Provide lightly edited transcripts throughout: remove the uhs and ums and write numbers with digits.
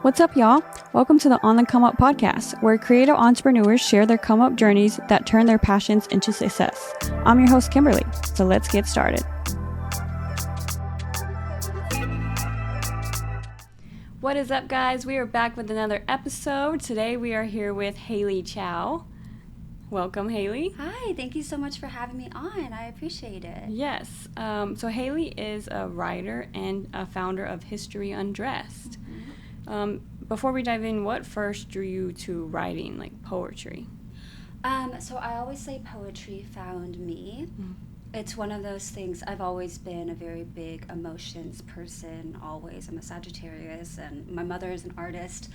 What's up, y'all? Welcome to the On the Come Up podcast, where creative entrepreneurs share their come up journeys that turn their passions into success. I'm your host, Kimberly, so let's get started. What is up, guys? We are back with another episode. Today we are here with Haley Chow. Welcome, Haley. Hi, thank you so much for having me on. I appreciate it. Yes. So Haley is a writer and a founder of History Undressed. Before we dive in, what first drew you to writing, like poetry? So I always say poetry found me. It's one of those things. I've always been a very big emotions person, always. I'm a Sagittarius, and my mother is an artist.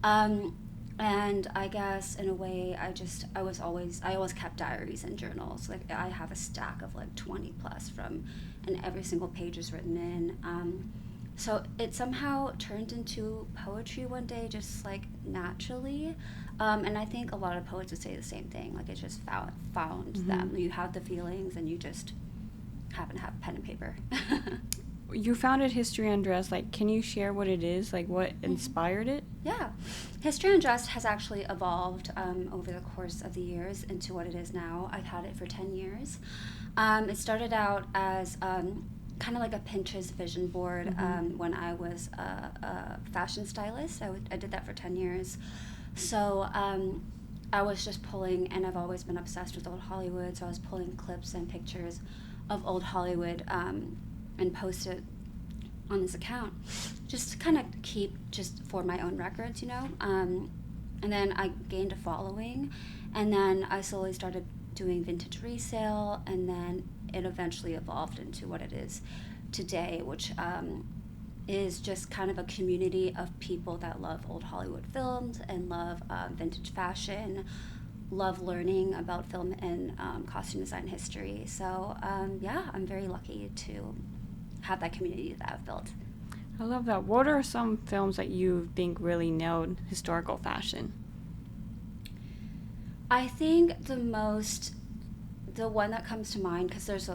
And I guess in a way, I always kept diaries and journals. Like I have a stack of like 20 plus and every single page is written in. So it somehow turned into poetry one day, just like naturally. And I think a lot of poets would say the same thing. Like it just found them. You have the feelings and you just happen to have pen and paper. You founded History Undressed. Like, can you share what it is? Like, what inspired it? Yeah. History Undressed has actually evolved over the course of the years into what it is now. I've had it for 10 years. It started out as kind of like a Pinterest vision board when I was a fashion stylist. I did that for 10 years. So I was just pulling, and I've always been obsessed with old Hollywood, so I was pulling clips and pictures of old Hollywood and post it on this account, just to kind of keep just for my own records, you know? And then I gained a following, and then I slowly started doing vintage resale, and then it eventually evolved into what it is today, which is just kind of a community of people that love old Hollywood films and love vintage fashion, love learning about film and costume design history. So yeah, I'm very lucky to have that community that I've built. I love that. What are some films that you think really nailed historical fashion? I think the one that comes to mind, because there's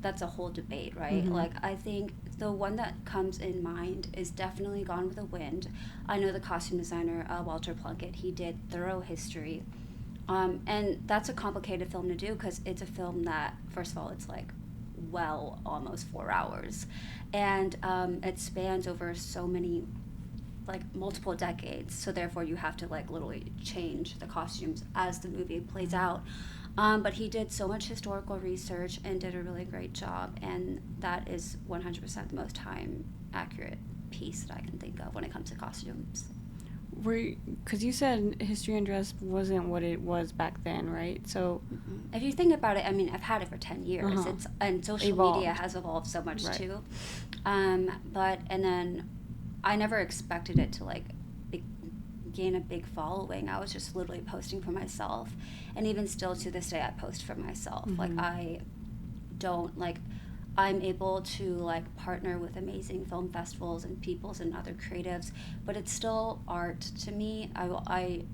that's a whole debate, right? Like, I think the one that comes in mind is definitely Gone with the Wind. I know the costume designer, Walter Plunkett, he did thorough history. And that's a complicated film to do because it's a film that, first of all, it's like, almost 4 hours. And it spans over so many, like, multiple decades. So therefore you have to, like, literally change the costumes as the movie plays out. But he did so much historical research and did a really great job, and that is 100% the most time accurate piece that I can think of when it comes to costumes. Because you said History Undressed wasn't what it was back then, right? So if you think about it, I mean, I've had it for 10 years. And social media has evolved so much too. And then I never expected it to like gain a big following. I was just literally posting for myself, and even still to this day I post for myself. Like I'm able to like partner with amazing film festivals and peoples and other creatives, but it's still art to me. I've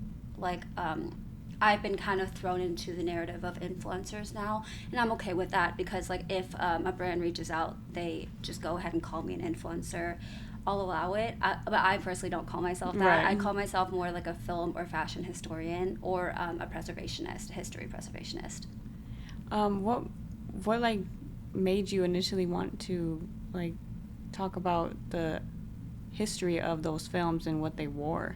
been kind of thrown into the narrative of influencers now, and I'm okay with that because like if a brand reaches out, they just go ahead and call me an influencer. I'll allow it, but I personally don't call myself that. Right. I call myself more like a film or fashion historian or a preservationist, a history preservationist. What like made you initially want to like talk about the history of those films and what they wore?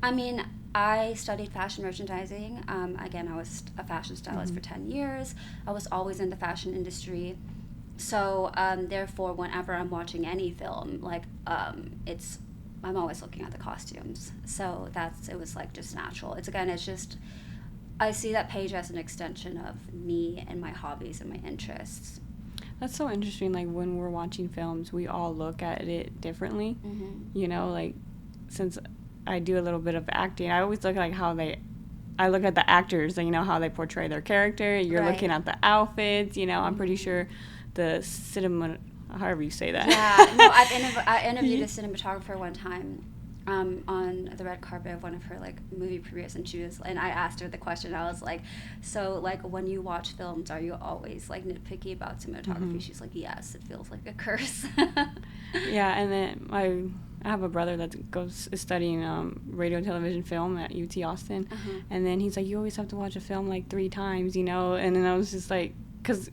I mean, I studied fashion merchandising. Again, I was a fashion stylist for 10 years. I was always in the fashion industry. So therefore, whenever I'm watching any film, like I'm always looking at the costumes. So it was like just natural. It's just, I see that page as an extension of me and my hobbies and my interests. That's so interesting. Like when we're watching films, we all look at it differently. You know, like since I do a little bit of acting, I always look at like I look at the actors and, you know, how they portray their character. You're looking at the outfits, you know, I'm pretty sure the cinema, however you say that. Yeah, no, I interviewed a cinematographer one time on the red carpet of one of her like movie premieres, and I asked her the question. I was like, so like when you watch films, are you always like nitpicky about cinematography? She's like, yes, it feels like a curse. Yeah, and then I have a brother that is studying radio, television, film at UT Austin, and then he's like, you always have to watch a film like 3 times, you know. And then I was just like, because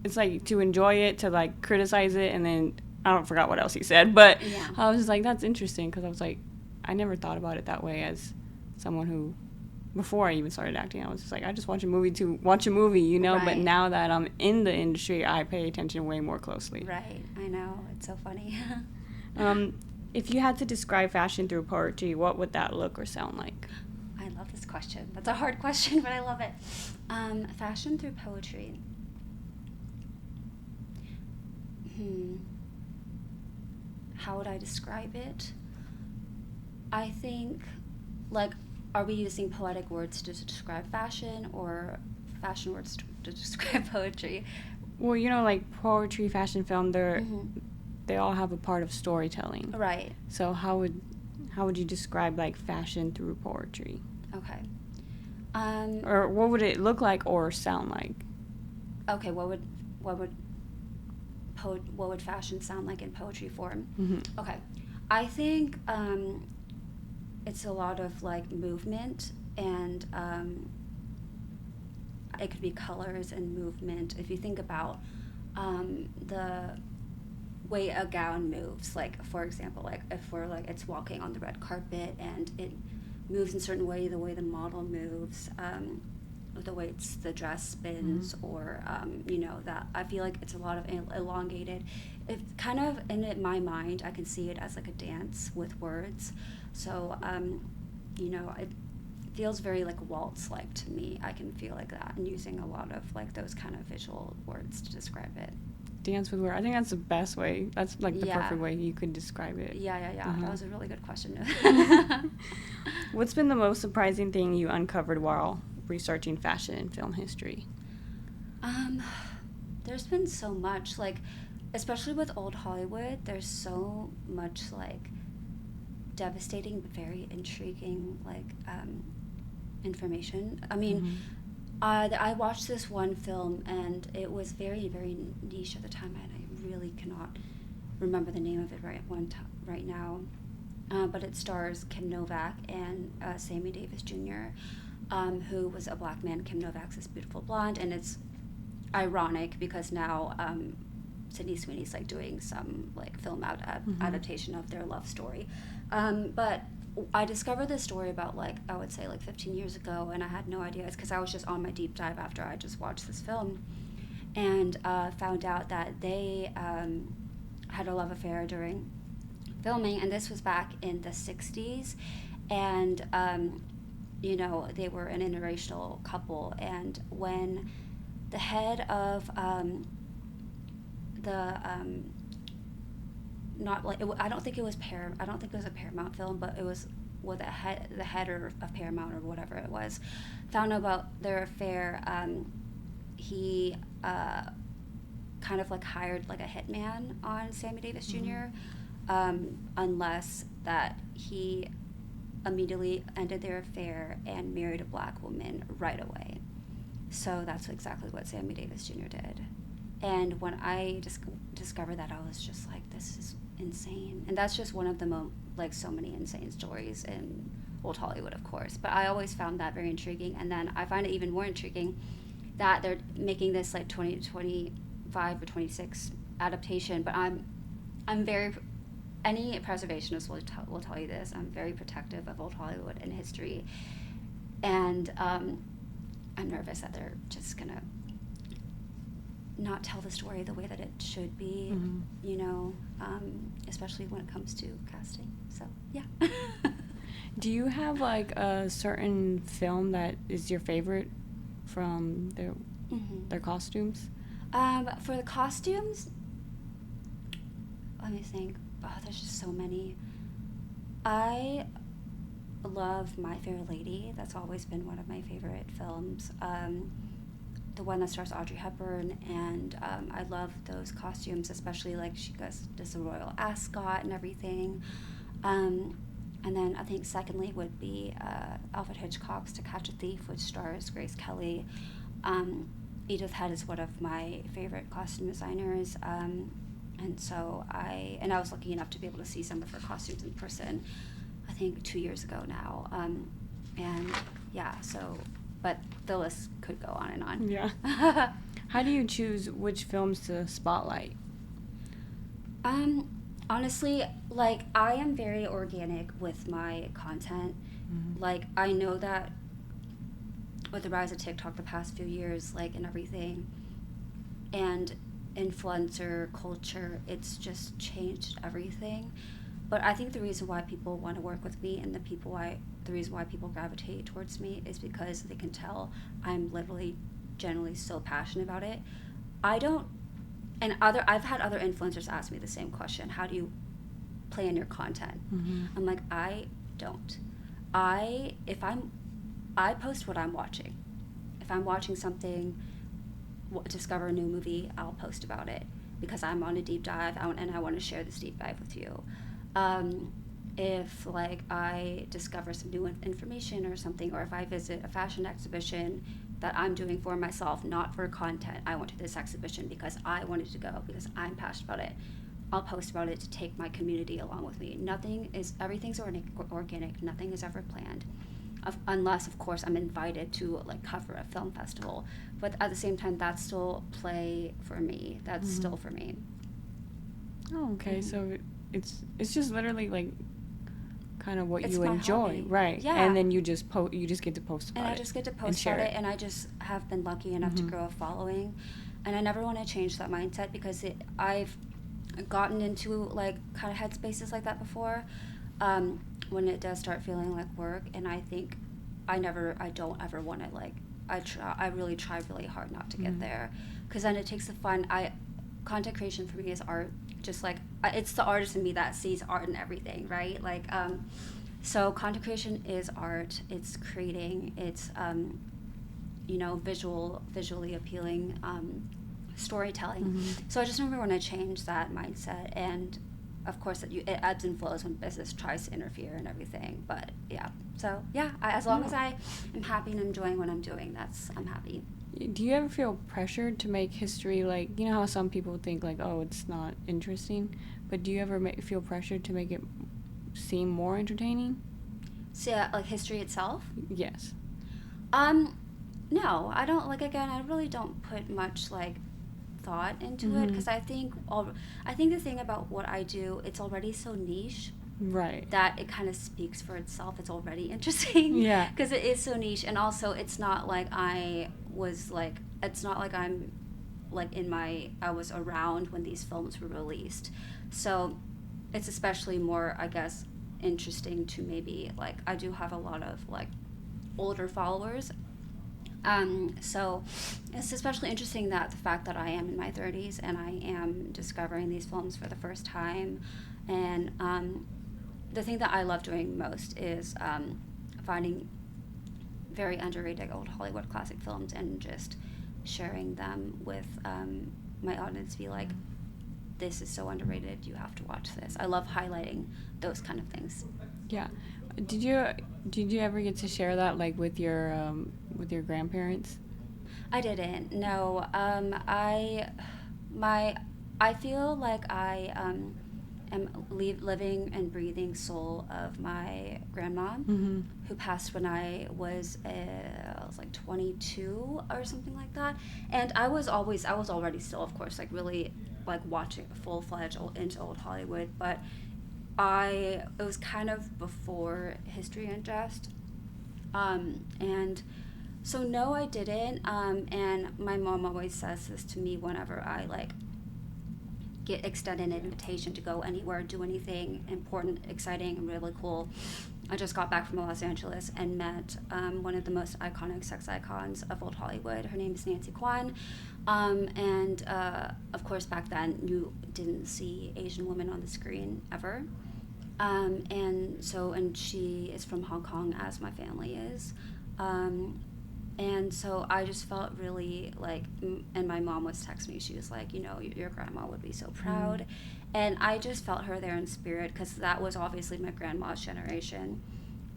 it's like to enjoy it, to like criticize it, and then I don't forgot what else he said, but I was just like, that's interesting, because I was like, I never thought about it that way as someone who, before I even started acting, I was just like, I just watch a movie to watch a movie, you know. Right. But now that I'm in the industry, I pay attention way more closely. Right, I know, it's so funny. If you had to describe fashion through poetry, what would that look or sound like? I love this question. That's a hard question, but I love it. Fashion through poetry. How would I describe it? I think, like, are we using poetic words to describe fashion, or fashion words to describe poetry? Well, you know, like poetry, fashion, film, they all have a part of storytelling. Right. So how would you describe like fashion through poetry? Okay. Or what would it look like or sound like? Okay, what would fashion sound like in poetry form? Okay. I think it's a lot of like movement, and it could be colors and movement. If you think about the way a gown moves, like for example, like if we're like it's walking on the red carpet and it moves in a certain way, the way the model moves, the way the dress spins, or you know, that I feel like it's a lot of elongated. It kind of, in my mind, I can see it as like a dance with words. So you know, it feels very like waltz-like to me. I can feel like that, and using a lot of like those kind of visual words to describe it. Dance with words. I think that's the best way. That's like the perfect way you could describe it. Yeah. That was a really good question. What's been the most surprising thing you uncovered while researching fashion and film history? There's been so much, like, especially with old Hollywood, there's so much like devastating but very intriguing like information. I mean, I watched this one film, and it was very, very niche at the time, and I really cannot remember the name of it right now. But it stars Kim Novak and Sammy Davis Jr., who was a black man. Kim Novak's this beautiful blonde, and it's ironic because now Sydney Sweeney's like doing some like film adaptation of their love story. But I discovered this story about like, I would say like 15 years ago, and I had no idea. It's because I was just on my deep dive after I just watched this film, and found out that they had a love affair during filming, and this was back in the 60s, and you know, they were an interracial couple, and when the head of not like I don't think it was a Paramount film, but it was the header of Paramount or whatever it was, found out about their affair. He kind of like hired like a hitman on Sammy Davis Jr. Unless that he immediately ended their affair and married a black woman right away. So that's exactly what Sammy Davis Jr. did. And when I discovered that, I was just like, this is insane. And that's just one of the like so many insane stories in old Hollywood, of course. But I always found that very intriguing. And then I find it even more intriguing that they're making this like 2025 or 26 adaptation. But I'm very, any preservationist will tell you this, I'm very protective of old Hollywood and history. And I'm nervous that they're just gonna not tell the story the way that it should be, you know, especially when it comes to casting. So, yeah. Do you have like a certain film that is your favorite from their costumes? For the costumes, let me think. Oh, there's just so many. I love My Fair Lady. That's always been one of my favorite films. The one that stars Audrey Hepburn, and I love those costumes, especially like she does the royal ascot and everything. And then I think secondly would be Alfred Hitchcock's To Catch a Thief, which stars Grace Kelly. Edith Head is one of my favorite costume designers. And so I was lucky enough to be able to see some of her costumes in person, I think 2 years ago now. And yeah, so, but the list could go on and on. Yeah. How do you choose which films to spotlight? Honestly, like, I am very organic with my content. Mm-hmm. Like, I know that with the rise of TikTok the past few years, like, and everything, and influencer culture, it's just changed everything. But I think the reason why people want to work with me and the reason why people gravitate towards me is because they can tell I'm literally, generally so passionate about it. I've had other influencers ask me the same question: how do you plan your content? Mm-hmm. I'm like, I don't. I post what I'm watching. If I'm watching something, discover a new movie, I'll post about it because I'm on a deep dive and I want to share this deep dive with you. If like I discover some new information or something, or if I visit a fashion exhibition that I'm doing for myself, not for content, I went to this exhibition because I wanted to go, because I'm passionate about it, I'll post about it to take my community along with me. Everything's organic, nothing is ever planned. Unless, of course, I'm invited to like cover a film festival. But at the same time, that's still play for me. That's Mm-hmm. still for me. Oh, okay. Mm-hmm. So it's just literally like kind of what It's you my enjoy, hobby. right? Yeah. And then you just get to post about it. And I just get to and post share about it, it. and I just have been lucky enough Mm-hmm. to grow a following. And I never want to change that mindset because I've gotten into like kind of headspaces like that before, when it does start feeling like work. And I think I don't ever want to like, I really try really hard not to get Mm-hmm. there, because then it takes the fun. Content creation for me is art. Just like it's the artist in me that sees art in everything, right? Like, so content creation is art. It's creating. It's visually appealing storytelling. Mm-hmm. So I just never want to change that mindset. And of course, it ebbs and flows when business tries to interfere and everything. But yeah, so yeah, as long as I am happy and enjoying what I'm doing, I'm happy. Do you ever feel pressured to make history, like, you know how some people think like, oh, it's not interesting, but do you ever feel pressured to make it seem more entertaining? So like history itself? Yes. No, I don't. Like, again, I really don't put much like thought into it, because I think the thing about what I do, it's already so niche, right, that it kind of speaks for itself. It's already interesting. Yeah. Because it is so niche, and also it's not like it's not like I'm like I was around when these films were released, so it's especially more, I guess, interesting to maybe like, I do have a lot of like older followers. So it's especially interesting that the fact that I am in my 30s and I am discovering these films for the first time. And the thing that I love doing most is finding very underrated old Hollywood classic films and just sharing them with my audience. Be like, this is so underrated, you have to watch this. I love highlighting those kind of things. Yeah. Did you ever get to share that like with your grandparents? I didn't. No. I feel like I am living and breathing soul of my grandma, Mm-hmm. who passed when I was like 22 or something like that. And I was already still, of course, like really like watching full-fledged into old Hollywood, but it was kind of before History Undressed. And so no, I didn't. And my mom always says this to me whenever I like get extended an invitation to go anywhere, do anything important, exciting, and really cool. I just got back from Los Angeles and met one of the most iconic sex icons of old Hollywood. Her name is Nancy Kwan. And of course, back then, you didn't see Asian women on the screen ever. And she is from Hong Kong, as my family is. And so I just felt really like, and my mom was texting me, she was like, your grandma would be so proud. And I just felt her there in spirit, because that was obviously my grandma's generation.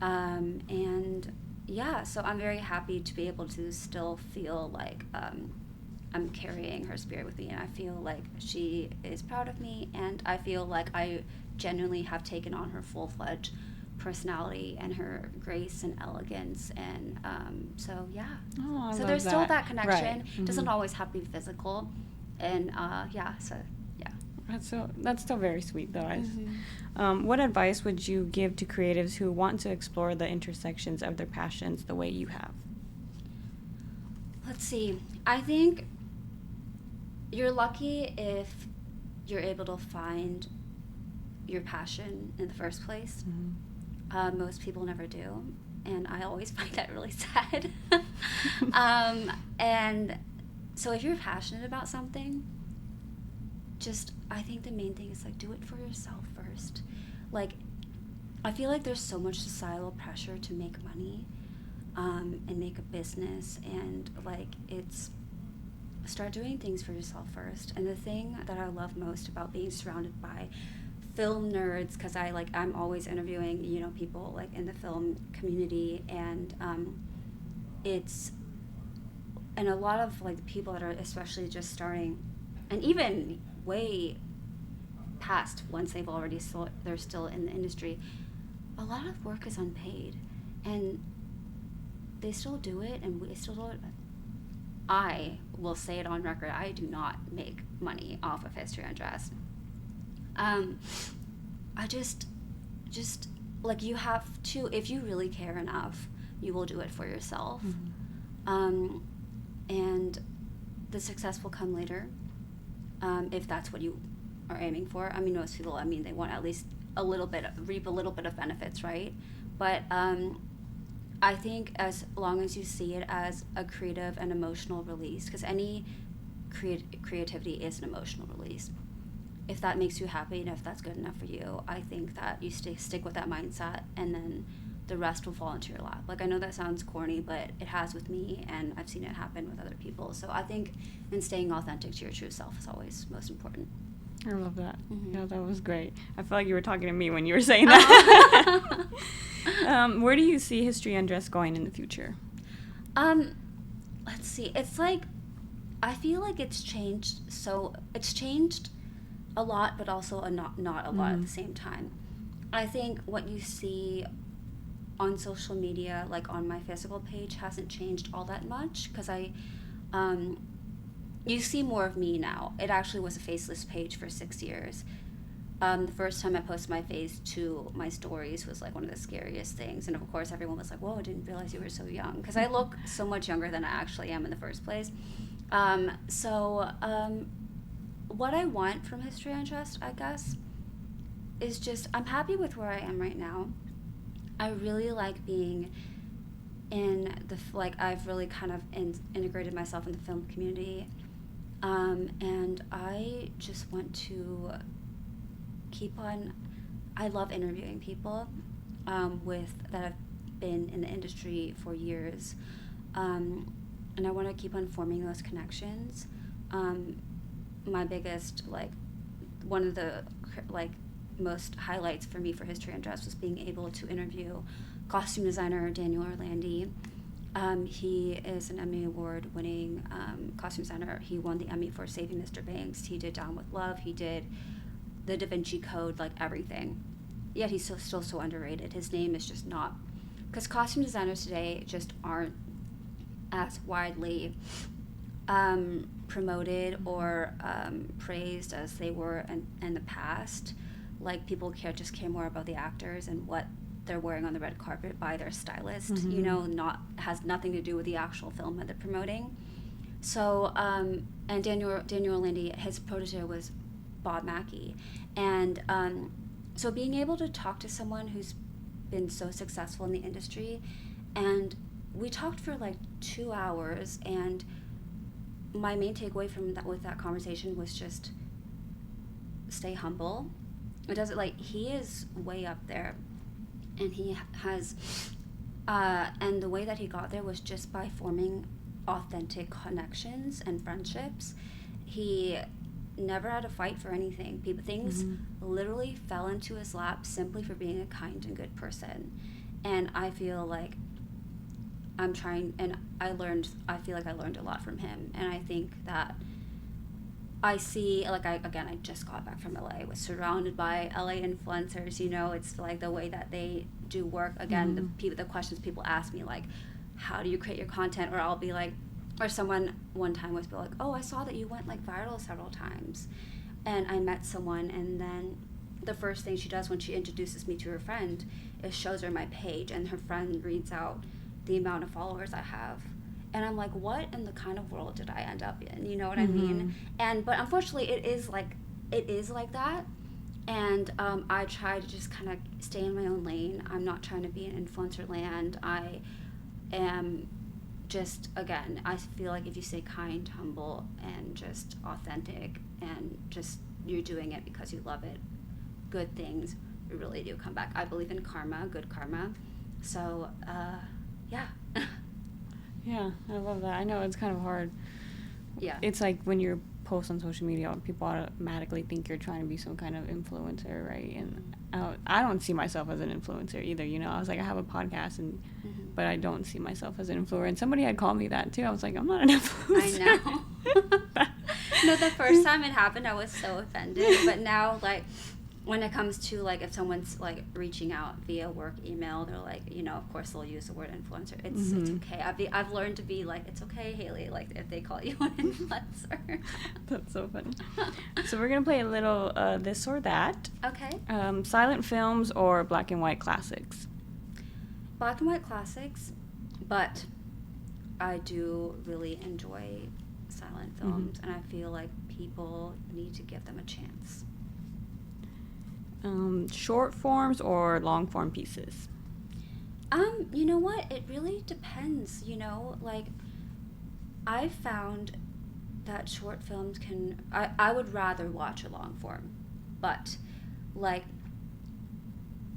And yeah, so I'm very happy to be able to still feel like I'm carrying her spirit with me, and I feel like she is proud of me, and I feel like I genuinely have taken on her full-fledged personality and her grace and elegance, and so yeah. Oh, I so love there's still that connection. Right. Mm-hmm. Doesn't always have to be physical, and yeah. So yeah. That's still very sweet, though. Mm-hmm. What advice would you give to creatives who want to explore the intersections of their passions the way you have? Let's see. I think you're lucky if you're able to find your passion in the first place. Mm-hmm. Most people never do, and I always find that really sad. And so if you're passionate about something, I think the main thing is like do it for yourself first. Like, I feel like there's so much societal pressure to make money and make a business, and like start doing things for yourself first. And the thing that I love most about being surrounded by film nerds, because I'm always interviewing people like in the film community, and and a lot of like the people that are especially just starting, and even way past once they've already they're still in the industry, a lot of work is unpaid, and they still do it, and we still do it. I will say it on record, I do not make money off of History Undressed. I just like, you have to, if you really care enough, you will do it for yourself. Mm-hmm. And the success will come later, if that's what you are aiming for. I mean, most people, they want at least reap a little bit of benefits, right? But I think as long as you see it as a creative and emotional release, because any creativity is an emotional release. If that makes you happy and if that's good enough for you, I think that you stick with that mindset, and then the rest will fall into your lap. Like, I know that sounds corny, but it has with me, and I've seen it happen with other people. So I think in staying authentic to your true self is always most important. I love that. Mm-hmm. Yeah, that was great. I feel like you were talking to me when you were saying that. Where do you see History Undressed going in the future? Let's see. It's like, I feel like it's changed a lot, but also not a lot at the same time. I think what you see on social media, like on my physical page, hasn't changed all that much, because you see more of me now. It actually was a faceless page for 6 years. The first time I posted my face to my stories was like one of the scariest things, and of course everyone was like, whoa, I didn't realize you were so young, because I look so much younger than I actually am in the first place. What I want from History Undressed, I guess, is just, I'm happy with where I am right now. I really like being in I've really kind of integrated myself in the film community, and I just want to I love interviewing people that have been in the industry for years, and I want to keep on forming those connections. My biggest, one of the most highlights for me for History Undressed was being able to interview costume designer Daniel Orlandi. He is an Emmy Award-winning costume designer. He won the Emmy for Saving Mr. Banks. He did Down with Love. He did the Da Vinci Code, everything. Yet he's still so underrated. His name is just not, because costume designers today just aren't as widely promoted or praised as they were in the past. People just care more about the actors and what they're wearing on the red carpet by their stylist, has nothing to do with the actual film that they're promoting. So, and Daniel Orlandi, his protege was Bob Mackie. And so being able to talk to someone who's been so successful in the industry, and we talked for 2 hours, and my main takeaway from that conversation was just stay humble. It doesn't, he is way up there, and he has and the way that he got there was just by forming authentic connections and friendships. He never had to fight for anything. Things literally fell into his lap simply for being a kind and good person. And I feel like I'm trying, and I feel like I learned a lot from him. And I think that I see, like, I just got back from LA, was surrounded by LA influencers, you know, it's like the way that they do work. Again, the questions people ask me, like, how do you create your content? Or I'll be like, or someone one time was like, oh, I saw that you went like viral several times. And I met someone, and then the first thing she does when she introduces me to her friend is shows her my page, and her friend reads out the amount of followers I have. And I'm like, what in the kind of world did I end up in? You know what I mean? But unfortunately, it is like that. And I try to just kind of stay in my own lane. I'm not trying to be in influencer land. I am just, again, I feel like if you stay kind, humble, and just authentic, and just you're doing it because you love it, good things really do come back. I believe in karma, good karma. So, yeah. Yeah, I love that. I know it's kind of hard. Yeah. It's like when you post on social media, people automatically think you're trying to be some kind of influencer, right? And I don't see myself as an influencer either, you know? I was like, I have a podcast, but I don't see myself as an influencer. And somebody had called me that, too. I was like, I'm not an influencer. I know. No, the first time it happened, I was so offended. But now, like, when it comes to, like, if someone's, like, reaching out via work email, they're like, you know, of course they'll use the word influencer. It's okay. I've learned to be like, it's okay, Haley, like, if they call you an influencer. That's so funny. So we're going to play a little this or that. Okay. Silent films or black and white classics? Black and white classics, but I do really enjoy silent films, and I feel like people need to give them a chance. Short forms or long form pieces? You know what? It really depends, you know? Like, I've found that short films I would rather watch a long form, but, like,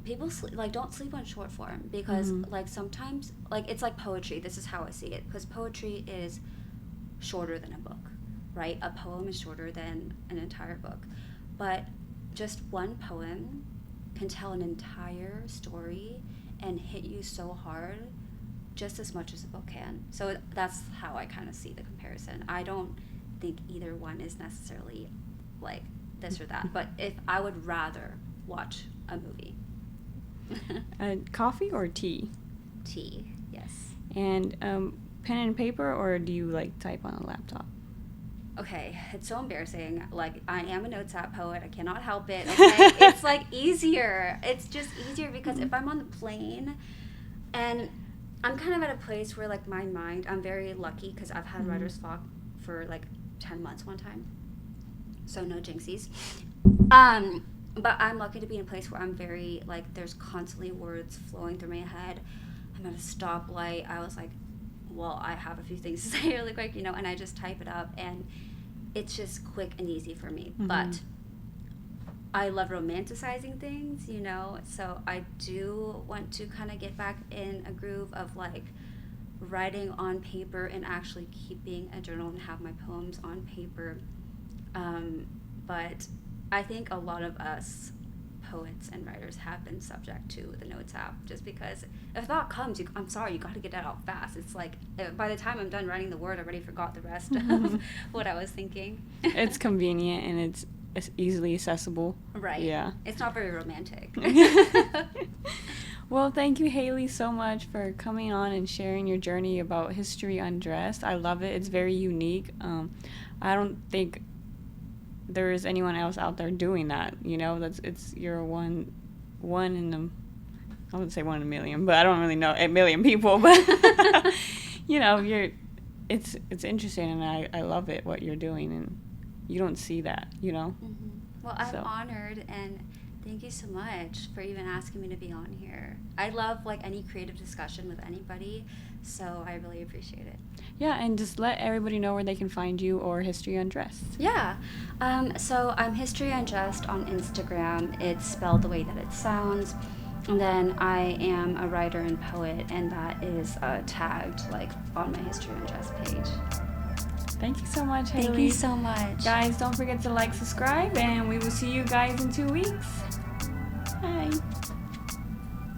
people don't sleep on short form, because, like, sometimes, like, it's like poetry. This is how I see it, because poetry is shorter than a book, right? A poem is shorter than an entire book, but just one poem can tell an entire story and hit you so hard just as much as a book can. So that's how I kind of see the comparison. I don't think either one is necessarily like this or that, but if I would rather watch a movie. Coffee or tea? Tea, yes. And pen and paper, or do you like type on a laptop? Okay, it's so embarrassing. Like, I am a notes app poet. I cannot help it, okay? It's, like, easier. It's just easier because if I'm on the plane and I'm kind of at a place where, like, my mind, I'm very lucky because I've had writer's block for, like, 10 months one time. So no jinxies. But I'm lucky to be in a place where I'm very, like, there's constantly words flowing through my head. I'm at a stoplight. I was like, well, I have a few things to say really quick, you know, and I just type it up, and it's just quick and easy for me. But I love romanticizing things, you know, so I do want to kind of get back in a groove of, like, writing on paper and actually keeping a journal and have my poems on paper. But I think a lot of us poets and writers have been subject to the notes app, just because if a thought comes, you got to get that out fast. It's like by the time I'm done writing the word, I already forgot the rest of what I was thinking. It's convenient and it's easily accessible. Right. Yeah. It's not very romantic. Well, thank you, Haley, so much for coming on and sharing your journey about History Undressed. I love it. It's very unique. I don't think there is anyone else out there doing that, you know. You're one in a, I wouldn't say 1 in a million, but I don't really know 8 million people, but you know, it's interesting, and I love it what you're doing, and you don't see that, you know. Well, I'm honored, and thank you so much for even asking me to be on here. I love, like, any creative discussion with anybody, so I really appreciate it. Yeah, and just let everybody know where they can find you or History Undressed. Yeah, so I'm History Undressed on Instagram. It's spelled the way that it sounds. And then I am a writer and poet, and that is tagged, like, on my History Undressed page. Thank you so much, Haley. Thank you so much. Guys, don't forget to like, subscribe, and we will see you guys in 2 weeks. Bye.